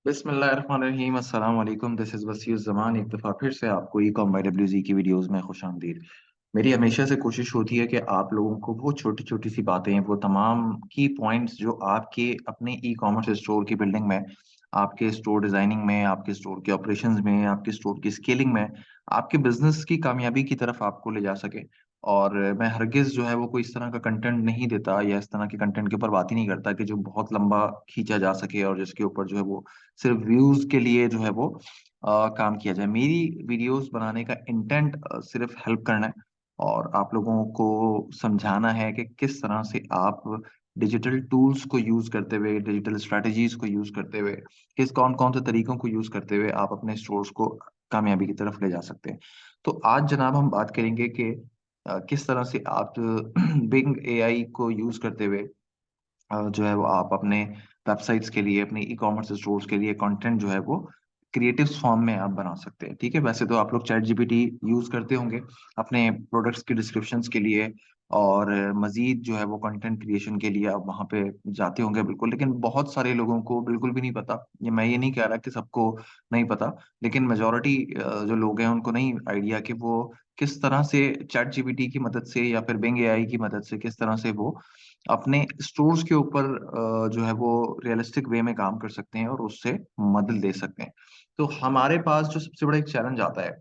बिस्मिल्लाहिर्रहमानिर्रहीम अस्सलाम वालेकुम। दिस इज़ वसीउज़ ज़मान। एक दफ़ा फिर से आपको ई-कॉम बाय डब्ल्यूज़ी की वीडियोज़ में खुशामदीद। मेरी हमेशा से कोशिश होती है कि आप लोगों को वो छोटी-छोटी सी बातें, वो तमाम की पॉइंट्स जो आपके अपने ई-कॉमर्स स्टोर की बिल्डिंग में, आपके स्टोर डिज़ाइनिंग में, आपके स्टोर के ऑपरेशंस में, आपके स्टोर की स्केलिंग में, आपके बिज़नेस की कामयाबी की तरफ आपको ले जा सके। और मैं हरगिज़ जो है वो कोई इस तरह का कंटेंट नहीं देता या इस तरह के कंटेंट के ऊपर बात ही नहीं करता कि जो बहुत लंबा खींचा जा सके और जिसके ऊपर जो है वो सिर्फ व्यूज़ के लिए जो है वो काम किया जाए। मेरी वीडियोज़ बनाने का इंटेंट सिर्फ हेल्प करना है और आप लोगों को समझाना है कि किस तरह से आप डिजिटल टूल्स को यूज़ करते हुए, डिजिटल स्ट्रैटेजीज़ को यूज़ करते हुए, किस कौन-कौन से तरीकों को यूज़ करते हुए आप अपने स्टोर्स को कामयाबी की तरफ ले जा सकते हैं। तो आज जनाब हम बात करेंगे कि किस तरह से आप बिंग एआई को यूज़ करते हुए जो है वो आप अपने वेबसाइट्स के लिए, अपने ई-कॉमर्स स्टोर्स के लिए कंटेंट जो है वो क्रिएटिव्स फॉर्म में आप बना सकते हैं, ठीक है? वैसे तो आप लोग चैट जीपीटी यूज़ करते होंगे अपने प्रोडक्ट्स की डिस्क्रिप्शंस के लिए और मज़ीद जो है वो कंटेंट क्रिएशन के लिए आप वहाँ पे जाते होंगे बिल्कुल, लेकिन बहुत सारे लोगों को बिल्कुल भी नहीं पता। ये मैं ये नहीं कह रहा कि सबको नहीं पता, लेकिन मेजॉरिटी जो लोग हैं उनको नहीं आइडिया कि वो किस तरह से चैट जीपीटी की मदद से या फिर बिंग एआई की मदद से किस तरह से वो अपने स्टोर्स के ऊपर जो है वो रियलिस्टिक वे में काम कर सकते हैं और उससे मदद ले सकते हैं। तो हमारे पास जो सबसे बड़ा एक चैलेंज आता है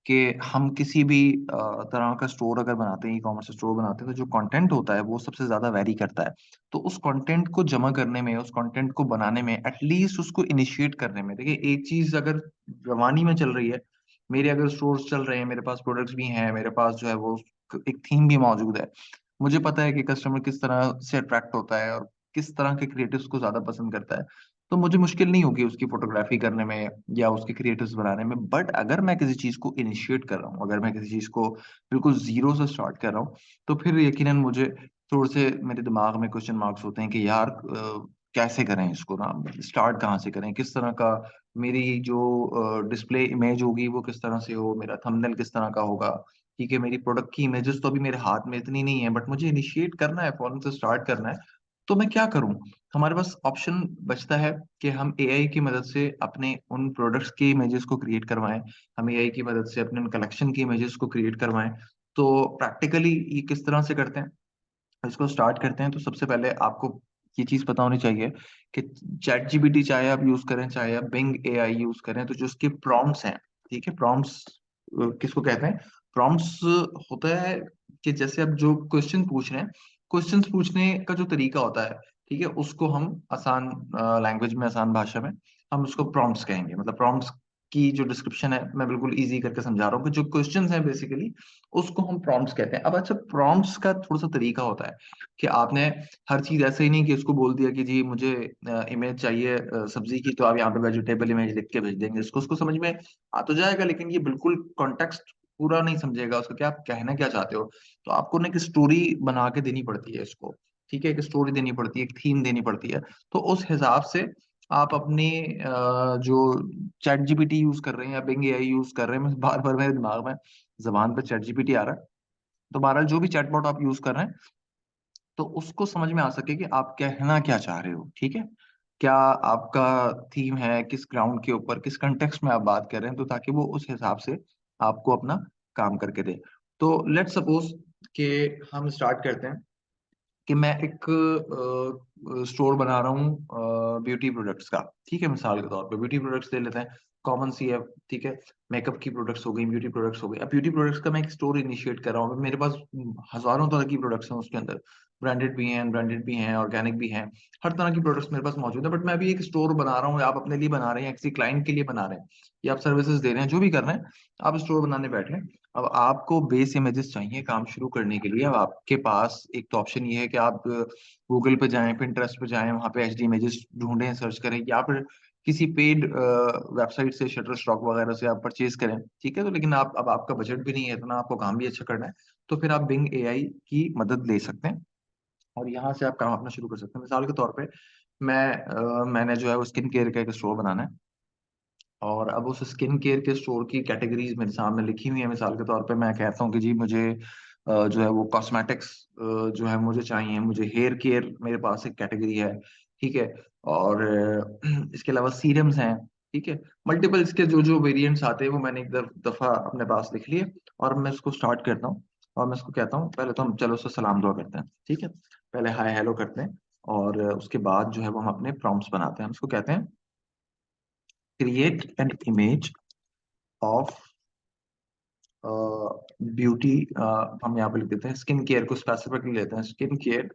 कि हम किसी भी तरह का स्टोर अगर बनाते हैं, ई-कॉमर्स स्टोर बनाते हैं, तो जो कंटेंट होता है वो सबसे ज़्यादा वैरी करता है। तो उस कंटेंट को जमा करने में, उस कंटेंट को बनाने में, एट लीस्ट उसको इनिशिएट करने में, देखिए एक चीज़ अगर रवानी में चल रही है, मेरे अगर स्टोर्स चल रहे हैं, मेरे पास प्रोडक्ट्स भी हैं, मेरे पास जो है वो एक थीम भी मौजूद है। मुझे पता है कि कस्टमर किस तरह से अट्रैक्ट होता है और किस तरह के क्रिएटिव्स को ज़्यादा पसंद करता है। तो मुझे मुश्किल नहीं होगी उसकी फ़ोटोग्राफ़ी करने में या उसके क्रिएटिव्स बनाने में। बट अगर मैं किसी चीज़ को इनिशिएट कर रहा हूँ, अगर मैं किसी चीज़ को बिल्कुल ज़ीरो से स्टार्ट कर रहा हूँ, तो फिर यकीनन मुझे थोड़े से मेरे दिमाग में क्वेश्चन मार्क्स होते हैं कि यार कैसे करें इसको ना? स्टार्ट कहाँ से करें? किस तरह का मेरी जो डिस्प्ले इमेज होगी वो किस तरह से हो? मेरा थंबनेल किस तरह का होगा? ठीक है, मेरी प्रोडक्ट की इमेजेस तो अभी मेरे हाथ में इतनी नहीं है, बट मुझे इनिशिएट करना है, फ़ौरन से स्टार्ट करना है, तो मैं क्या करूँ? हमारे पास ऑप्शन बचता है कि हम एआई की मदद से अपने उन प्रोडक्ट्स की इमेजेस को क्रिएट करवाएँ, हम एआई की मदद से अपने उन कलेक्शन की इमेजेस को क्रिएट करवाएँ। तो प्रैक्टिकली ये किस तरह से करते हैं? इसको स्टार्ट करते हैं तो सबसे पहले आपको ये चीज़ पता होनी चाहिए कि चैट जीपीटी चाहे आप यूज़ करें, चाहे आप बिंग एआई यूज़ करें, तो जो उसके प्रॉम्प्ट्स हैं, ठीक है? प्रॉम्प्ट्स किसको कहते हैं? प्रॉम्प्ट्स होता है कि जैसे आप जो क्वेश्चन पूछ रहे हैं, क्वेश्चन्स पूछने का जो तरीका होता है, ठीक है? उसको हम आसान लैंग्वेज में, आसान भाषा में हम उसको प्रॉम्प्ट्स कहेंगे। मतलब प्रॉम्प्ट्स की जो डिस्क्रिप्शन है, मैं बिल्कुल ईज़ी करके समझा रहा हूँ कि जो क्वेश्चन्स हैं बेसिकली उसको हम प्रॉम्प्ट्स कहते हैं। अब अच्छा प्रॉम्प्ट्स का थोड़ा-सा तरीका होता है कि आपने हर चीज़ ऐसे ही नहीं कि उसको बोल दिया कि जी मुझे इमेज चाहिए सब्ज़ी की तो आप यहाँ पे वेजिटेबल इमेज लिख के भेज देंगे इसको। उसको समझ में आ तो जाएगा लेकिन ये बिल्कुल कॉन्टेक्स्ट पूरा नहीं समझेगा उसका कि आप कहना क्या चाहते हो। तो आपको ना एक स्टोरी बना के देनी पड़ती है इसको, ठीक है? एक स्टोरी देनी पड़ती है, एक थीम देनी पड़ती है। तो उस हिसाब से आप अपने जो चैट जीपीटी यूज़ कर रहे हैं या बिंग एआई यूज़ कर रहे हैं, मैं बार-बार मेरे दिमाग में ज़बान पे चैट जीपीटी आ रहा है। तो बहरहाल जो भी चैटबॉट आप यूज़ कर रहे हैं, तो उसको समझ में आ सके कि आप कहना क्या चाह रहे हो, ठीक है? क्या आपका थीम है, किस ग्राउंड के ऊपर, किस कॉन्टेक्स्ट में आप बात कर रहे हैं, तो ताकि वो उस हिसाब से आपको अपना काम करके दे। तो लेट्स सपोज़ कि हम स्टार्ट करते हैं कि मैं एक स्टोर बना रहा हूँ ब्यूटी प्रोडक्ट्स का, ठीक है? मिसाल के तौर पे ब्यूटी प्रोडक्ट्स ले लेते हैं, कॉमन सी है, ठीक है? मेकअप की प्रोडक्ट्स हो गई, ब्यूटी प्रोडक्ट्स हो गई। अब ब्यूटी प्रोडक्ट्स का मैं एक स्टोर इनिशिएट कर रहा हूँ, मेरे पास हज़ारों तरह की प्रोडक्ट्स हैं उसके अंदर, ब्रांडेड भी हैं, अनब्रांडेड भी हैं, ऑर्गेनिक भी हैं, हर तरह की प्रोडक्ट्स मेरे पास मौजूद है। बट मैं अभी एक स्टोर बना रहा हूँ, या आप अपने लिए बना रहे हैं, या किसी क्लाइंट के लिए बना रहे हैं, या आप सर्विसेज़ दे रहे हैं, जो भी कर रहे हैं, आप स्टोर बनाने बैठे। अब आपको बेस इमेजेस चाहिए काम शुरू करने के लिए। अब आपके पास एक तो ऑप्शन ये है कि आप गूगल पे जाएँ, पिंटरेस्ट पे जाएँ, वहाँ पे एचडी इमेजेस ढूँढें, सर्च करें, या फिर किसी पेड वेबसाइट से शटरस्टॉक वगैरह से आप परचेज़ करें, ठीक है? तो लेकिन आप अब आपका बजट भी नहीं है इतना, आपको काम भी अच्छा करना है, तो फिर आप बिंग एआई की मदद ले सकते हैं और यहाँ से आप काम अपना शुरू कर सकते हैं। मिसाल के तौर पे मैंने जो है वो स्किन केयर का एक स्टोर बनाना है और अब उस स्किन केयर के स्टोर की कैटेगरीज़ मेरे सामने लिखी हुई हैं। मिसाल के तौर पे मैं कहता हूँ कि जी मुझे जो है वो कॉस्मेटिक्स जो है मुझे चाहिए, मुझे हेयर केयर मेरे पास एक कैटेगरी है, ठीक है। और इसके अलावा सीरम्स हैं, ठीक है। मल्टीपल इसके जो जो वेरिएंट्स आते हैं वो मैंने एक दफा अपने पास लिख लिए, और मैं इसको स्टार्ट करता हूँ। और मैं इसको कहता हूँ, पहले तो हम चलो उससे सलाम दुआ करते हैं, ठीक है। पहले हाय हेलो करते हैं, और उसके बाद जो है वो हम अपने प्रॉम्प्ट्स बनाते हैं। हम इसको कहते हैं create an image of beauty. हम यहाँ पे लिख देते हैं स्किन केयर को स्पेसिफिकली लेते हैं, skin care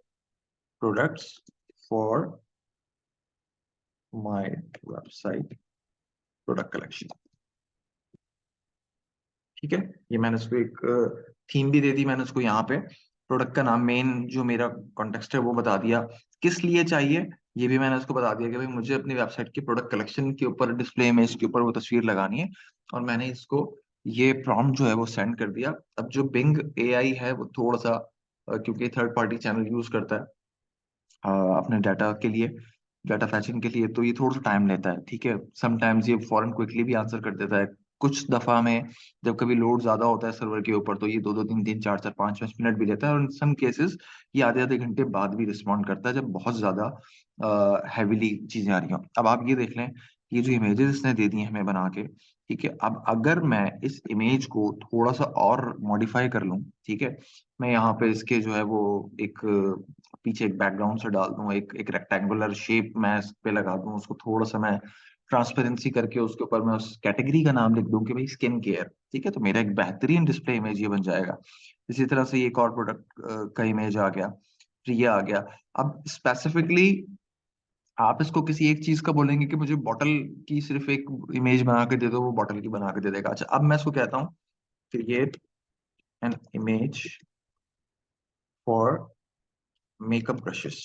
products for my website product collection. ठीक है। ये मैंने उसको एक थीम भी दे दी मैंने उसको, यहाँ पे प्रोडक्ट का नाम, मेन जो मेरा कॉन्टेक्स्ट है वो बता दिया, किस लिए चाहिए ये भी मैंने उसको बता दिया कि भाई मुझे अपनी वेबसाइट की प्रोडक्ट कलेक्शन के ऊपर डिस्प्ले इमेज के ऊपर वो तस्वीर लगानी है। और मैंने इसको ये प्रॉम्प्ट जो है वो सेंड कर दिया। अब जो बिंग एआई है वो थोड़ा सा क्योंकि थर्ड पार्टी चैनल यूज करता है अपने डाटा के लिए, डाटा फैचिंग के लिए, तो ये थोड़ा सा टाइम लेता है, ठीक है। समटाइम्स ये फॉरन क्विकली भी आंसर कर देता है। कुछ दफा में जब कभी लोड ज्यादा होता है सर्वर के ऊपर तो ये दो दो तीन तीन चार चार पाँच पाँच मिनट भी लेता है, और इन सम केसेस ये आधे आधे घंटे बाद भी रिस्पॉन्ड करता है जब बहुत ज्यादा हैविली चीजें आ रही हो। अब आप ये देख लें, ये जो इमेजेस इसने दे दी हैं हमें बना के, ठीक है। अब अगर मैं इस इमेज को थोड़ा सा और मॉडिफाई कर लूं, ठीक है, मैं यहाँ पे इसके जो है वो एक पीछे एक बैकग्राउंड से डाल दूं, एक एक रेक्टेंगुलर शेप मैं इस पे लगा दूं, उसको थोड़ा सा मैं ट्रांसपेरेंसी करके उसके ऊपर मैं उस कैटेगरी का नाम लिख दूं कि भाई स्किन केयर, ठीक है, तो मेरा एक बेहतरीन डिस्प्ले इमेज ये बन जाएगा। इसी तरह से ये एक और प्रोडक्ट का इमेज आ गया, फिर ये आ गया। अब स्पेसिफिकली आप इसको किसी एक चीज का बोलेंगे कि मुझे बॉटल की सिर्फ एक इमेज बना के दे दो, वो बॉटल की बना के दे देगा। अच्छा, अब मैं इसको कहता हूँ create an image for makeup brushes,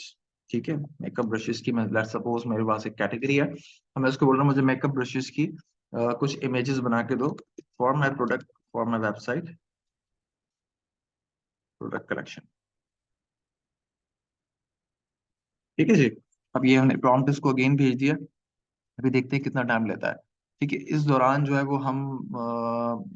ठीक है। मेकअप ब्रशेस की मैं लेट्स सपोज मेरे पास एक कैटेगरी है, तो मैं उसको बोल रहा हूँ मुझे मेकअप ब्रशेस की कुछ इमेजेस बना के दो for my product, for my website product collection. ठीक है जी। अब ये हमने प्रॉम्प्ट इसको अगेन भेज दिया। अभी देखते हैं कितना टाइम लेता है। ठीक है, इस दौरान जो है वो हम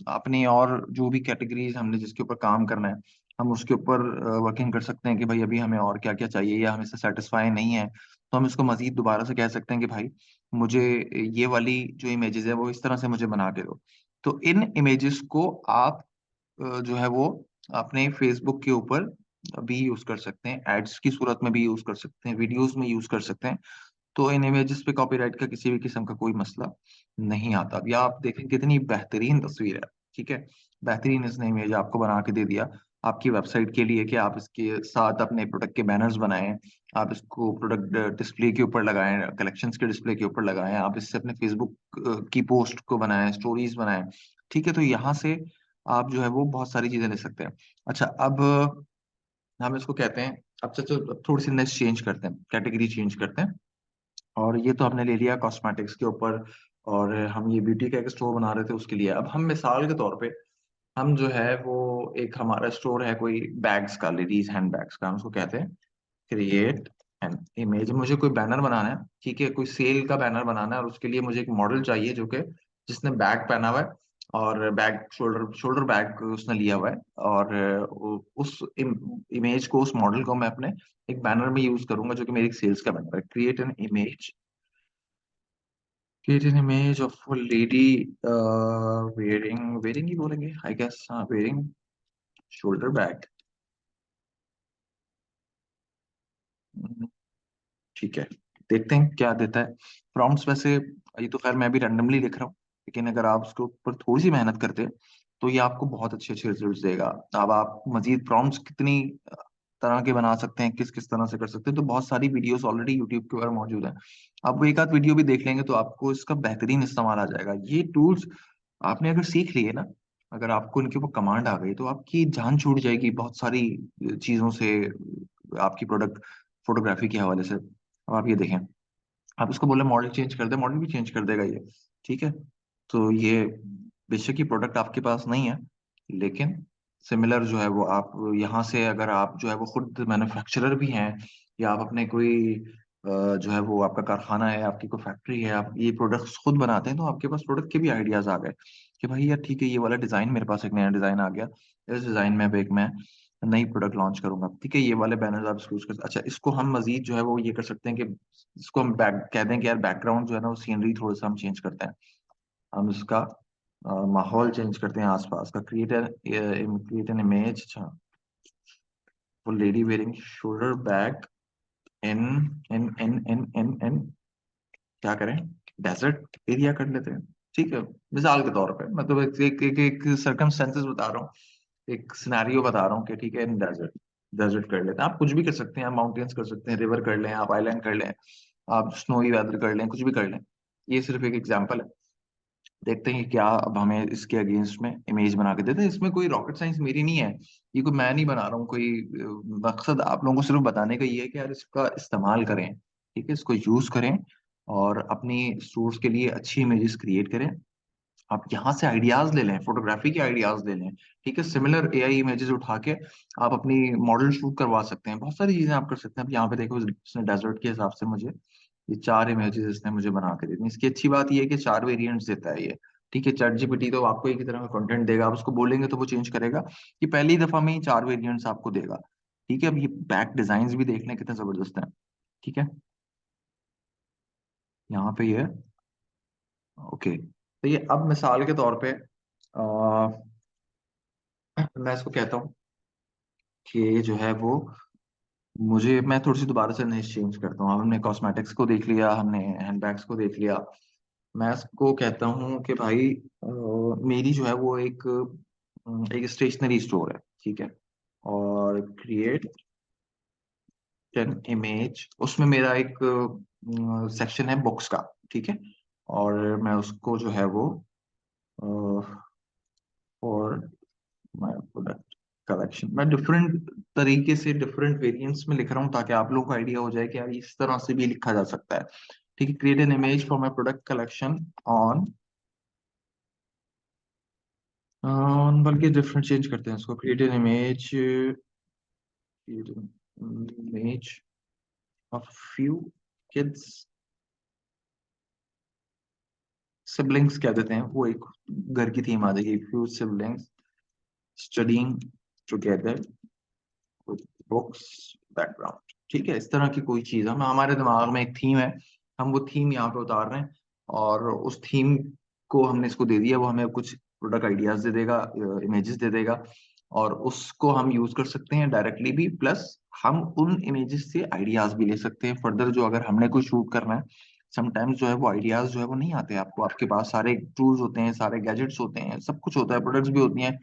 अपनी और जो भी कैटेगरीज हमने जिसके ऊपर काम करना है हम उसके ऊपर वर्किंग कर सकते हैं कि भाई अभी हमें और क्या क्या चाहिए, या हम इससे सेटिस्फाई नहीं है तो हम इसको मजीद दोबारा से कह सकते हैं कि भाई मुझे ये वाली जो इमेजेस है वो इस तरह से मुझे बना के दो। तो इन इमेजेस को आप जो है वो अपने फेसबुक के ऊपर भी यूज कर सकते हैं, एड्स की सूरत में भी यूज कर सकते हैं, वीडियोस में यूज कर सकते हैं। तो इन इमेजेस पे कॉपीराइट का किसी भी किस्म का कोई मसला नहीं आता। अब या आप देखें कितनी बेहतरीन तस्वीर है, ठीक है। बेहतरीन इसने इमेज आपको बना के दे दिया आपकी वेबसाइट के लिए कि आप इसके साथ अपने प्रोडक्ट के बैनर्स बनाएं, आप इसको प्रोडक्ट डिस्प्ले के ऊपर लगाएं, कलेक्शंस के डिस्प्ले के ऊपर लगाएं, आप इससे अपने फेसबुक की पोस्ट को बनाएं, स्टोरीज बनाएं। ठीक है, तो यहाँ से आप जो है वो बहुत सारी चीजें ले सकते हैं। अच्छा, अब हम इसको कहते हैं, अब चलो थोड़ी सी नेक्स्ट चेंज करते हैं, कैटेगरी चेंज करते हैं। और ये तो हमने ले लिया कॉस्मेटिक्स के ऊपर, और हम ये ब्यूटी का एक स्टोर बना रहे थे उसके लिए। अब हम मिसाल के तौर पे हम जो है वो एक हमारा स्टोर है कोई बैग्स का, लेडीज हैंड बैग्स का, हम उसको कहते हैं क्रिएट एन इमेज। मुझे कोई बैनर बनाना है, ठीक है, कोई सेल का बैनर बनाना है, और उसके लिए मुझे एक मॉडल चाहिए जो कि जिसने बैग पहना हुआ है, और बैग शोल्डर शोल्डर बैग उसने लिया हुआ है, और उस इमेज को, उस मॉडल को मैं अपने एक बैनर में यूज करूंगा जो कि मेरी सेल्स का बैनर है। Create an image of lady wearing ही बोलेंगे आई गेस, हाँ, वेयरिंग शोल्डर बैग। ठीक है, देखते हैं क्या देता है प्रॉम्प्ट्स। वैसे ये तो खैर मैं भी रैंडमली लिख रहा हूँ, लेकिन अगर आप उसके ऊपर थोड़ी सी मेहनत करते हैं तो ये आपको बहुत अच्छे अच्छे रिजल्ट्स देगा। अब आप मजीद प्रॉम्प्ट्स कितनी तरह के बना सकते हैं, किस किस तरह से कर सकते हैं, तो बहुत सारी वीडियोस ऑलरेडी यूट्यूब के ऊपर मौजूद है। आप वो एक आध वीडियो भी देख लेंगे तो आपको इसका बेहतरीन इस्तेमाल आ जाएगा। ये टूल्स आपने अगर सीख लिए ना, अगर आपको इनके ऊपर कमांड आ गई तो आपकी जान छूट जाएगी बहुत सारी चीजों से, आपकी प्रोडक्ट फोटोग्राफी के हवाले से। अब आप ये देखें, आप इसको बोले मॉडल चेंज कर दे, मॉडल भी चेंज कर देगा ये, ठीक है। तो ये बेशक ही प्रोडक्ट आपके पास नहीं है, लेकिन सिमिलर जो है वो आप यहाँ से, अगर आप जो है वो खुद मैन्युफैक्चरर भी हैं, या आप अपने कोई जो है वो आपका कारखाना है, आपकी कोई फैक्ट्री है, आप ये प्रोडक्ट्स खुद बनाते हैं, तो आपके पास प्रोडक्ट के भी आइडियाज आ गए कि भाई यार ठीक है, ये वाला डिजाइन मेरे पास एक नया डिजाइन आ गया, इस डिजाइन में अब एक मैं नई प्रोडक्ट लॉन्च करूंगा, ठीक है। ये वाले बैनर्स आप यूज कर, अच्छा इसको हम मजीद जो है वो ये कर सकते हैं कि इसको हम बैक कह दें कि यार बैकग्राउंड जो है ना वो सीनरी थोड़ा सा हम चेंज करते हैं, हम इसका माहौल चेंज करते हैं आसपास का। क्रिएट एन इमेज, अच्छा, वो लेडी वेयरिंग शोल्डर बैग इन इन क्या करें, डेजर्ट एरिया कर लेते हैं, ठीक है। मिसाल के तौर पे मतलब एक सर्कमस्टेंसेस बता रहा हूँ, एक सिनेरियो बता रहा हूँ कि ठीक है, डेजर्ट डेजर्ट कर लेते हैं। आप कुछ भी कर सकते हैं, आप माउंटेन्स कर सकते हैं, रिवर कर लें, आप आइलैंड कर लें, आप स्नोई वेदर कर लें, कुछ भी कर लें। ये सिर्फ एक एग्जांपल है। देखते हैं कि क्या अब हमें इसके अगेंस्ट में इमेज बना के देते हैं। इसमें कोई रॉकेट साइंस मेरी नहीं है, ये कोई मैं नहीं बना रहा हूँ कोई, मकसद आप लोगों को सिर्फ बताने का ये है कि यार इसका इस्तेमाल करें, ठीक है, इसको यूज करें और अपनी सोर्स के लिए अच्छी इमेजेस क्रिएट करें। आप यहाँ से आइडियाज ले लें, फोटोग्राफी के आइडियाज ले लें, ठीक है। सिमिलर एआई इमेजेस उठा के आप अपनी मॉडल शूट करवा सकते हैं, बहुत सारी चीजें आप कर सकते हैं। अब यहाँ पे देखो, इसने डेजर्ट के हिसाब से मुझे ये 4 इमेजेस इसने मुझे बना के दी थी। इसकी अच्छी बात ये है कि 4 वेरिएंट्स देता है ये, ठीक है। चैट जीपीटी तो आपको एक ही तरह का कंटेंट देगा, आप उसको बोलेंगे तो वो चेंज करेगा। ये पहली दफा में ही 4 वेरिएंट्स आपको देगा, ठीक है। अब ये बैक डिजाइन भी देख लें कितने जबरदस्त हैं, ठीक है। यहाँ पे ये, ओके, तो ये अब मिसाल के तौर पे मैं इसको कहता हूँ कि जो है वो मुझे, मैं थोड़ी सी दोबारा से नहीं चेंज करता हूँ। हमने कॉस्मेटिक्स को देख लिया, हमने हैंडबैग्स को देख लिया। मैं इसको कहता हूँ कि भाई मेरी जो है वो एक स्टेशनरी स्टोर है, ठीक है। और क्रिएट एन इमेज, उसमें मेरा एक सेक्शन है बुक्स का, ठीक है। और मैं उसको जो है वो और माय प्रोडक्ट कलेक्शन, मैं डिफरेंट तरीके से डिफरेंट वेरिएंट्स में लिख रहा हूँ ताकि आप लोगों को आइडिया हो जाए कि यार इस तरह से भी लिखा जा सकता है, ठीक है। Create an image for my product collection on बल्कि डिफरेंट चेंज करते हैं इसको। Create an image of few kids siblings कह देते हैं, वो एक घर की थीम आ जाएगी, few siblings studying together books background, ठीक है। इस तरह की कोई चीज, हम हमारे दिमाग में एक थीम है, हम वो थीम यहाँ पे उतार रहे हैं और उस थीम को हमने इसको दे दिया, वो हमें कुछ प्रोडक्ट आइडियाज दे देगा, इमेजेस दे देगा, और उसको हम यूज कर सकते हैं डायरेक्टली भी, प्लस हम उन इमेजेस से आइडियाज भी ले सकते हैं फर्दर, जो अगर हमने कोई शूट करना है। समटाइम्स जो है वो आइडियाज जो है वो नहीं आते आपको, आपके पास सारे टूल्स होते हैं, सारे गैजेट्स होते हैं, सब कुछ होता है, प्रोडक्ट्स भी होती हैं,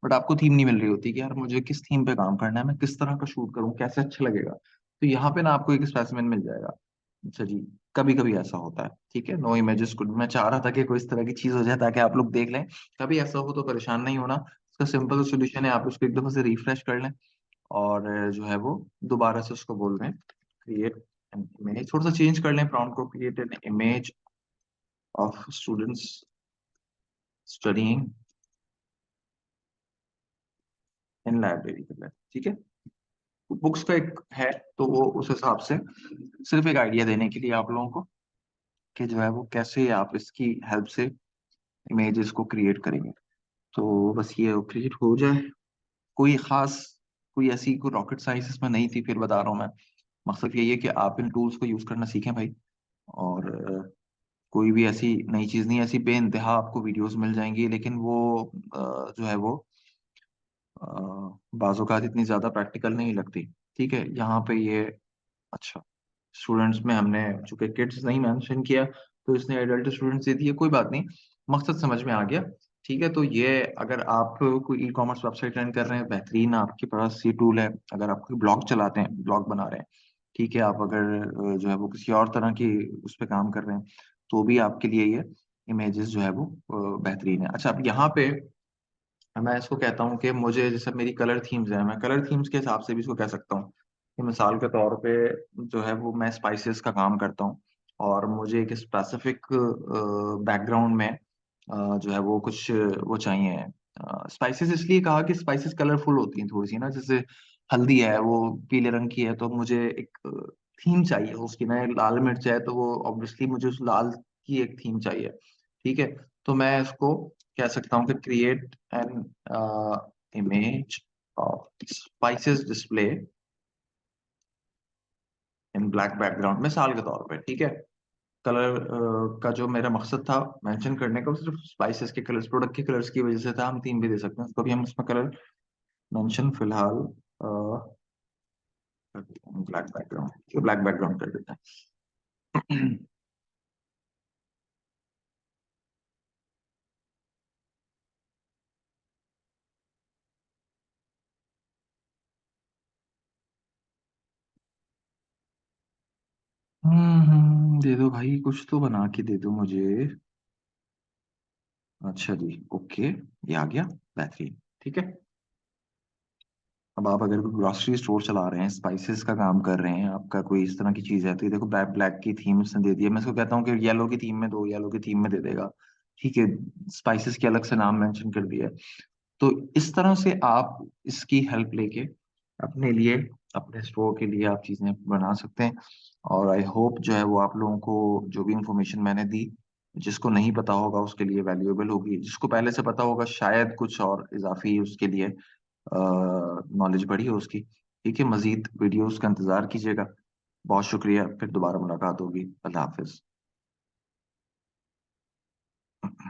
बट आपको थीम नहीं मिल रही होती कि यार मुझे किस थीम पे काम करना है, मैं किस तरह का शूट करूं, कैसे अच्छा लगेगा। तो यहाँ पे ना आपको एक स्पेसिमेन मिल जाएगा। अच्छा जी, कभी कभी ऐसा होता है, ठीक है। नो इमेजेस कुड, मैं चाह रहा था कि कोई इस तरह की चीज हो जाए ताकि आप लोग देख लें। कभी ऐसा हो तो परेशान नहीं होना, इसका सिंपल सोल्यूशन है, आप उसको एक दफा से रिफ्रेश कर लें और जो है वो दोबारा से उसको बोल रहे हैं क्रिएट एन इमेज, थोड़ा सा चेंज कर लें प्रॉम्प्ट को, create an image of students studying in library कर लें, ठीक है। बुक्स का एक है, तो वो उस हिसाब से सिर्फ एक आइडिया देने के लिए आप लोगों को कि जो है वो कैसे आप इसकी हेल्प से इमेजेस को क्रिएट करेंगे। तो बस ये क्रिएट हो जाए, कोई खास, कोई ऐसी कोई रॉकेट साइंस इसमें नहीं थी, फिर बता रहा हूँ मैं। मकसद यही है कि आप इन टूल्स को यूज करना सीखें भाई। और कोई भी ऐसी नई चीज नहीं, ऐसी बेइंतहा आपको वीडियोस मिल जाएंगी, लेकिन वो जो है वो बाज़-औक़ात इतनी ज्यादा प्रैक्टिकल नहीं लगती, ठीक है। यहाँ पे ये, अच्छा, स्टूडेंट्स में हमने चूंकि किड्स नहीं मेंशन किया तो इसने एडल्ट स्टूडेंट्स दे दिए, कोई बात नहीं, मकसद समझ में आ गया, ठीक है। तो ये अगर आप कोई ई कॉमर्स वेबसाइट रन कर रहे हैं, बेहतरीन आपके पास ये टूल है। अगर आप कोई ब्लॉग चलाते हैं, ब्लॉग बना रहे हैं, ठीक है, आप अगर जो है वो किसी और तरह की उस पर काम कर रहे हैं, तो भी आपके लिए ये इमेजेस जो है वो बेहतरीन है। अच्छा, अब यहाँ पे मैं इसको कहता हूँ कि मुझे जैसे मेरी कलर थीम्स है, मैं कलर थीम्स के हिसाब से भी इसको कह सकता हूँ कि मिसाल के तौर पे जो है वो मैं स्पाइसेस का काम करता हूँ और मुझे एक स्पेसिफिक बैकग्राउंड में जो है वो कुछ वो चाहिए। स्पाइसेस इसलिए कहा कि स्पाइसेस कलरफुल होती हैं थोड़ी सी ना, जैसे हल्दी है वो पीले रंग की है, तो मुझे एक थीम चाहिए उसकी ना। लाल मिर्च है तो वो ऑब्वियसली मुझे उस लाल की एक थीम चाहिए, ठीक है। तो मैं इसको कह सकता हूँ कि create an image spices display in black background, मिसाल के तौर पे, ठीक है। कलर का जो मेरा मकसद था मेंशन करने का, वो सिर्फ स्पाइसेस के कलर्स, प्रोडक्ट के कलर्स की वजह से था। हम थीम भी दे सकते हैं उसको भी, हम उसमें कलर मेंशन फिलहाल ब्लैक बैकग्राउंड, ब्लैक बैकग्राउंड कर देते हैं। दे दो भाई, कुछ तो बना के दे दो मुझे। अच्छा जी, ओके, ये आ गया, बेहतरीन, ठीक है। अब आप अगर कोई ग्रोसरी स्टोर चला रहे हैं, स्पाइसेस का काम कर रहे हैं, आपका कोई इस तरह की चीज है, तो ये देखो ब्लैक ब्लैक की थीम उसने दे दी है। मैं इसको कहता हूँ कि येलो की थीम में दो, येलो की थीम में दे देगा, ठीक है। स्पाइसेस के अलग से नाम मेंशन कर दिया है। तो इस तरह से आप इसकी हेल्प लेके अपने लिए, अपने स्टोर के लिए आप चीजें बना सकते हैं। और आई होप जो है वो आप लोगों को जो भी इंफॉर्मेशन मैंने दी, जिसको नहीं पता होगा उसके लिए वैल्यूएबल होगी, जिसको पहले से पता होगा शायद कुछ और इजाफी उसके लिए नॉलेज बढ़ी हो उसकी। ठीक है, मजीद वीडियोस का इंतजार कीजिएगा। बहुत शुक्रिया, फिर दोबारा मुलाकात होगी। अल्लाह हाफिज।